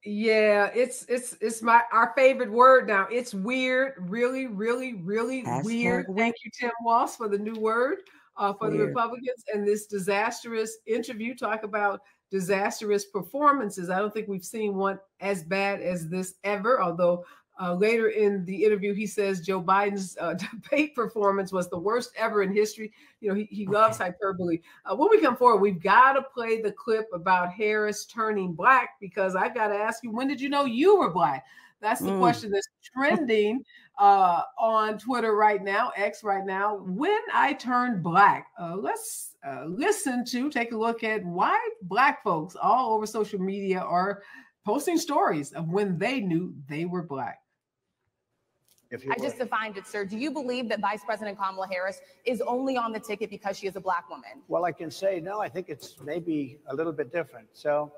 Yeah, it's our favorite word now. It's weird, really, really, really weird. Hashtag weird. Thank you, Tim Walsh, for the new word for the Weird. Republicans and this disastrous interview. Talk about disastrous performances. I don't think we've seen one as bad as this ever. Although later in the interview, he says Joe Biden's debate performance was the worst ever in history. You know, he loves hyperbole. When we come forward, we've got to play the clip about Harris turning black, because I've got to ask you, when did you know you were black? That's the question that's trending on Twitter right now, X right now. When I turned black, let's take a look at why black folks all over social media are posting stories of when they knew they were black. I just defined it, sir. Do you believe that Vice President Kamala Harris is only on the ticket because she is a black woman? Well, I can say, no, I think it's maybe a little bit different. So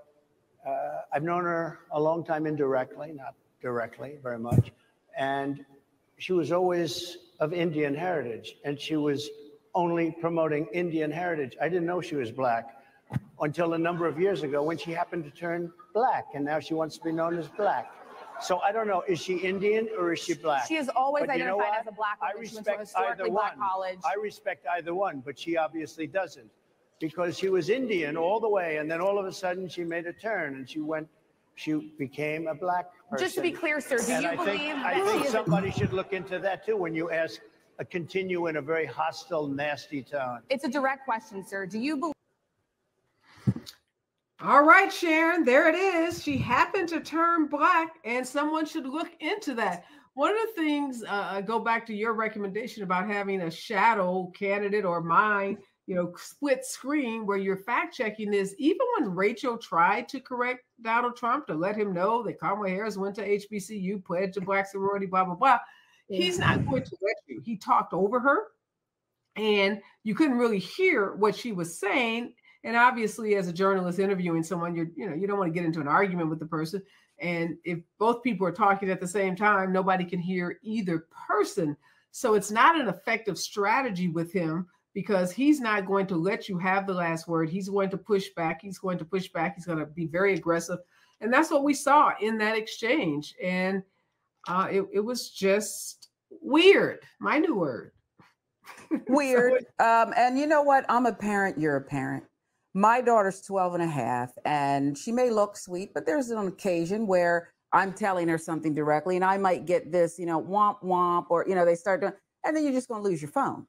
I've known her a long time indirectly, not directly very much. And she was always of Indian heritage, and she was only promoting Indian heritage. I didn't know she was black until a number of years ago when she happened to turn black, and now she wants to be known as black. So I don't know, is she Indian or is she black? She is always identified as a black woman. She went to a historically black college. I respect either one, but she obviously doesn't, because she was Indian all the way, and then all of a sudden she made a turn and she became a black person. Just to be clear, sir, do you believe that I think somebody should look into that too when you ask, continue in a very hostile, nasty tone. It's a direct question, sir. Do you believe? All right, Sharon, there it is. She happened to turn black, and someone should look into that. One of the things, go back to your recommendation about having a shadow candidate or mine, split screen where you're fact checking this. Even when Rachel tried to correct Donald Trump to let him know that Kamala Harris went to HBCU, pledged to black sorority, blah, blah, blah, he's not going to let you. He talked over her, and you couldn't really hear what she was saying. And obviously, as a journalist interviewing someone, you don't want to get into an argument with the person. And if both people are talking at the same time, nobody can hear either person. So it's not an effective strategy with him, because he's not going to let you have the last word. He's going to push back. He's going to be very aggressive. And that's what we saw in that exchange. And it was just weird. My new word. Weird. And you know what? I'm a parent. You're a parent. My daughter's 12 and a half, and she may look sweet, but there's an occasion where I'm telling her something directly, and I might get this, womp womp, or, they start doing, and then you're just going to lose your phone.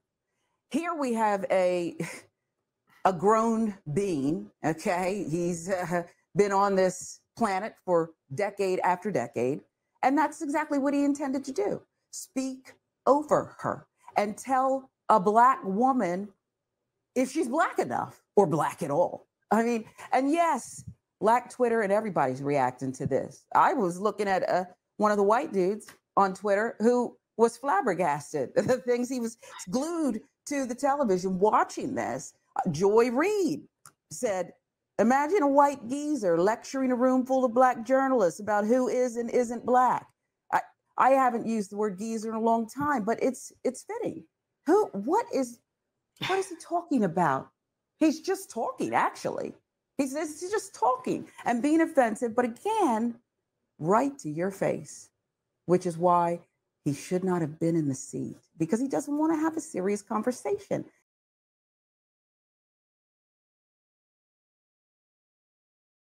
Here we have a grown being, okay? He's been on this planet for decade after decade, and that's exactly what he intended to do. Speak over her and tell a black woman if she's black enough or black at all. I mean, and yes, Black Twitter and everybody's reacting to this. I was looking at one of the white dudes on Twitter who was flabbergasted. The things he was glued to the television watching this. Joy Reid said, imagine a white geezer lecturing a room full of black journalists about who is and isn't black. I haven't used the word geezer in a long time, but it's fitting. What is he talking about? He's just talking, actually. He's just talking and being offensive, but again, right to your face, which is why he should not have been in the seat, because he doesn't want to have a serious conversation.